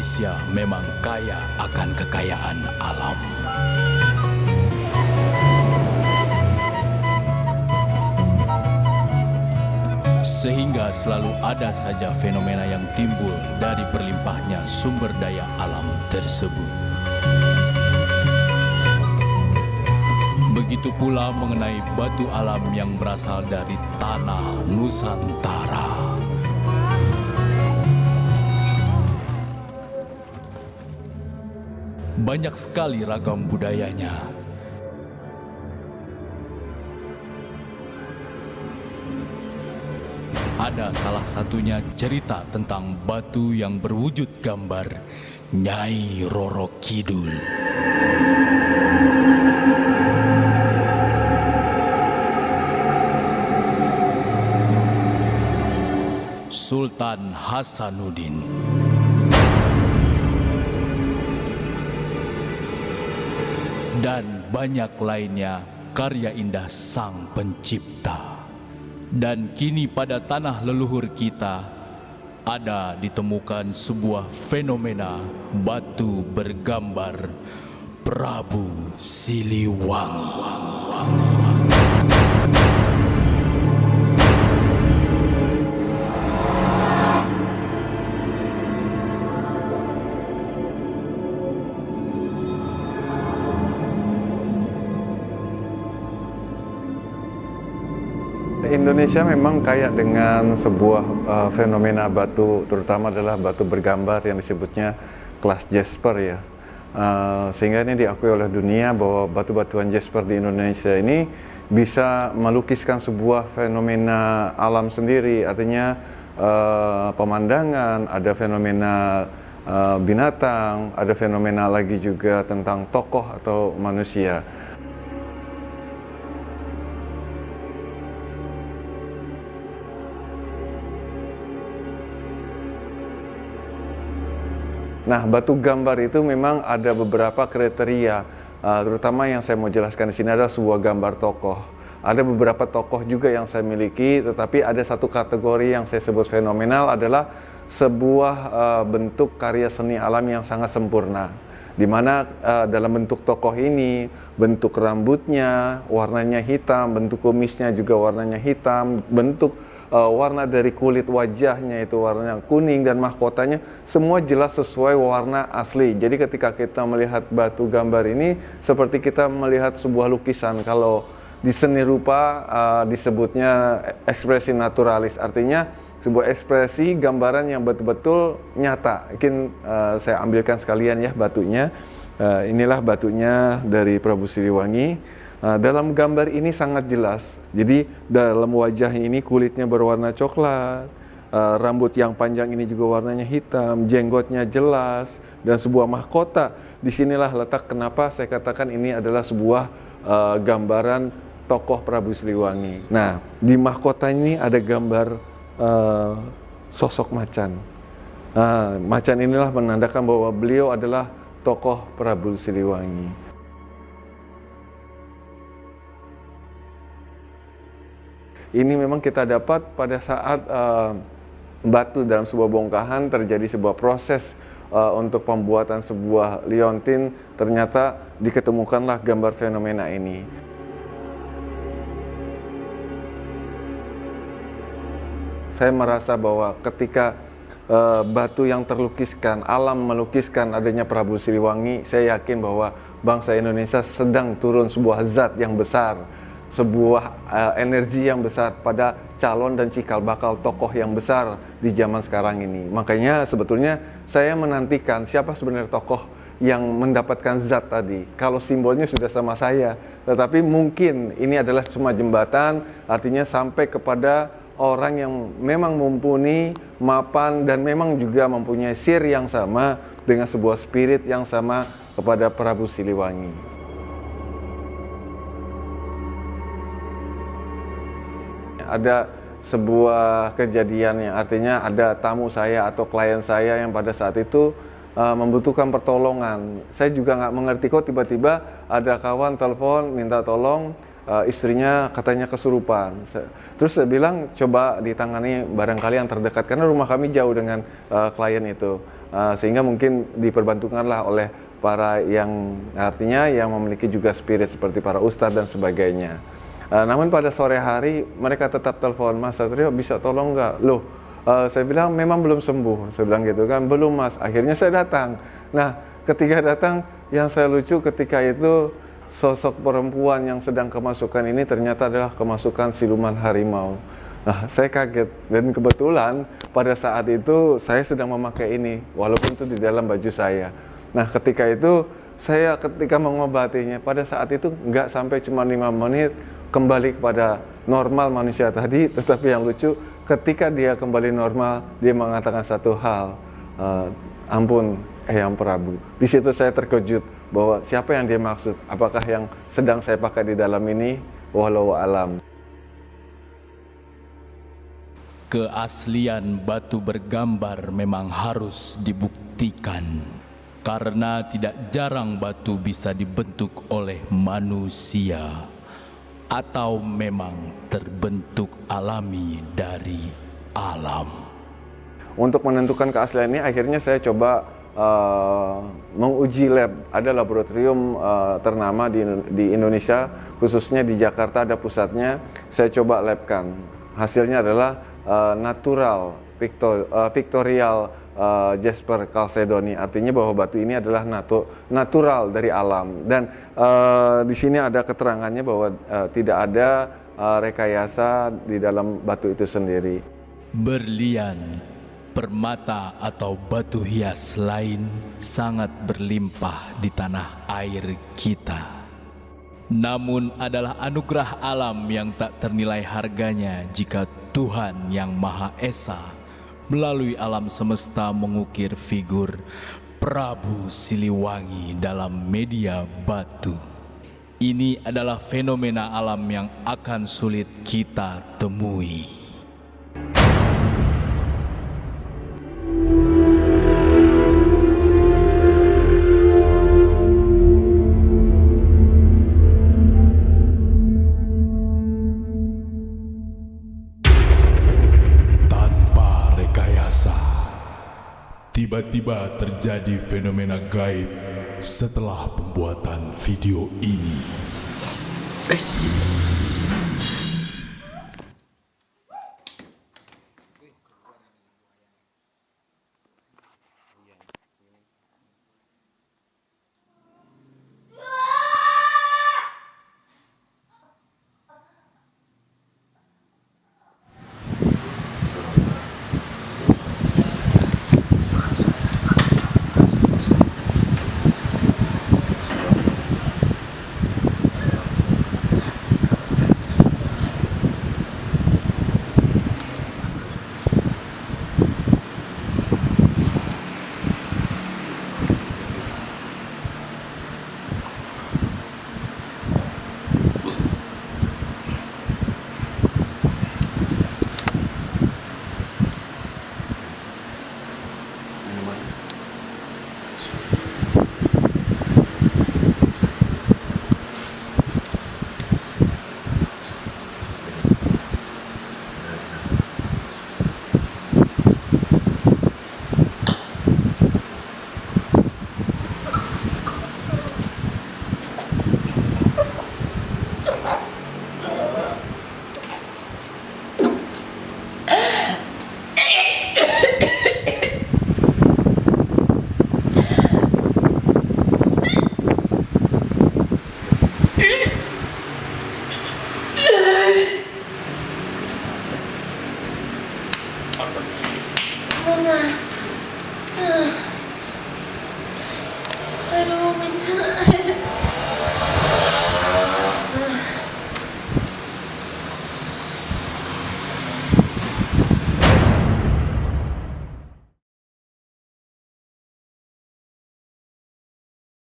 Indonesia memang kaya akan kekayaan alam. Sehingga selalu ada saja fenomena yang timbul dari berlimpahnya sumber daya alam tersebut. Begitu pula mengenai batu alam yang berasal dari tanah Nusantara. Banyak sekali ragam budayanya. Ada salah satunya cerita tentang batu yang berwujud gambar Nyai Roro Kidul. Sultan Hasanuddin. Dan banyak lainnya karya indah sang pencipta. Dan kini pada tanah leluhur kita ada ditemukan sebuah fenomena batu bergambar Prabu Siliwangi. Indonesia memang kaya dengan sebuah fenomena batu, terutama adalah batu bergambar yang disebutnya kelas Jasper ya. Sehingga ini diakui oleh dunia bahwa batu-batuan Jasper di Indonesia ini bisa melukiskan sebuah fenomena alam sendiri, artinya pemandangan, ada fenomena binatang, ada fenomena lagi juga tentang tokoh atau manusia. Nah, batu gambar itu memang ada beberapa kriteria, terutama yang saya mau jelaskan di sini adalah sebuah gambar tokoh. Ada beberapa tokoh juga yang saya miliki, tetapi ada satu kategori yang saya sebut fenomenal adalah sebuah bentuk karya seni alam yang sangat sempurna. Di mana dalam bentuk tokoh ini, bentuk rambutnya warnanya hitam, bentuk kumisnya juga warnanya hitam, bentuk warna dari kulit wajahnya itu warnanya kuning, dan mahkotanya semua jelas sesuai warna asli. Jadi ketika kita melihat batu gambar ini seperti kita melihat sebuah lukisan. Kalau di seni rupa disebutnya ekspresi naturalis, artinya sebuah ekspresi gambaran yang betul-betul nyata. Mungkin saya ambilkan sekalian ya batunya. Inilah batunya dari Prabu Siliwangi. Dalam gambar ini sangat jelas. Jadi dalam wajahnya ini kulitnya berwarna coklat, rambut yang panjang ini juga warnanya hitam, jenggotnya jelas, dan sebuah mahkota. Disinilah letak kenapa saya katakan ini adalah sebuah gambaran tokoh Prabu Siliwangi. Nah, di mahkota ini ada gambar sosok macan. Macan inilah menandakan bahwa beliau adalah tokoh Prabu Siliwangi. Ini memang kita dapat pada saat batu dalam sebuah bongkahan terjadi sebuah proses untuk pembuatan sebuah liontin, ternyata diketemukanlah gambar fenomena ini. Saya merasa bahwa ketika batu yang terlukiskan, alam melukiskan adanya Prabu Siliwangi, saya yakin bahwa bangsa Indonesia sedang turun sebuah zat yang besar, sebuah energi yang besar pada calon dan cikal bakal tokoh yang besar di zaman sekarang ini. Makanya sebetulnya saya menantikan siapa sebenarnya tokoh yang mendapatkan zat tadi. Kalau simbolnya sudah sama saya, tetapi mungkin ini adalah cuma jembatan, artinya sampai kepada orang yang memang mumpuni, mapan, dan memang juga mempunyai sir yang sama dengan sebuah spirit yang sama kepada Prabu Siliwangi. Ada sebuah kejadian yang artinya ada tamu saya atau klien saya yang pada saat itu membutuhkan pertolongan. Saya juga nggak mengerti kok tiba-tiba ada kawan telepon minta tolong, istrinya katanya kesurupan. Terus saya bilang coba ditangani barangkali yang terdekat karena rumah kami jauh dengan klien itu. sehingga mungkin diperbantukanlah oleh para yang artinya yang memiliki juga spirit seperti para ustadz dan sebagainya. Namun pada sore hari mereka tetap telepon, "Mas Satrio bisa tolong nggak?" Loh, saya bilang memang belum sembuh, saya bilang gitu kan. "Belum Mas." Akhirnya saya datang. Nah, ketika datang yang saya lucu ketika itu sosok perempuan yang sedang kemasukan ini ternyata adalah kemasukan siluman harimau. Nah, saya kaget dan kebetulan pada saat itu saya sedang memakai ini walaupun itu di dalam baju saya. Nah, ketika itu saya ketika mengobatinya pada saat itu nggak sampai cuma 5 menit kembali kepada normal manusia tadi, tetapi yang lucu ketika dia kembali normal dia mengatakan satu hal, "Ampun Eyang Prabu." Di situ saya terkejut bahwa siapa yang dia maksud, apakah yang sedang saya pakai di dalam ini, walau alam. Keaslian batu bergambar memang harus dibuktikan, karena tidak jarang batu bisa dibentuk oleh manusia atau memang terbentuk alami dari alam. Untuk menentukan keaslian ini akhirnya saya coba menguji lab. Ada laboratorium ternama di Indonesia, khususnya di Jakarta ada pusatnya. Saya coba labkan. Hasilnya adalah natural pictorial Jasper Chalcedony, artinya bahwa batu ini adalah natural dari alam. Dan di sini ada keterangannya bahwa tidak ada rekayasa di dalam batu itu sendiri. Berlian, permata atau batu hias lain sangat berlimpah di tanah air kita. Namun adalah anugerah alam yang tak ternilai harganya jika Tuhan Yang Maha Esa melalui alam semesta mengukir figur Prabu Siliwangi dalam media batu. Ini adalah fenomena alam yang akan sulit kita temui. Tiba-tiba terjadi fenomena gaib setelah pembuatan video ini.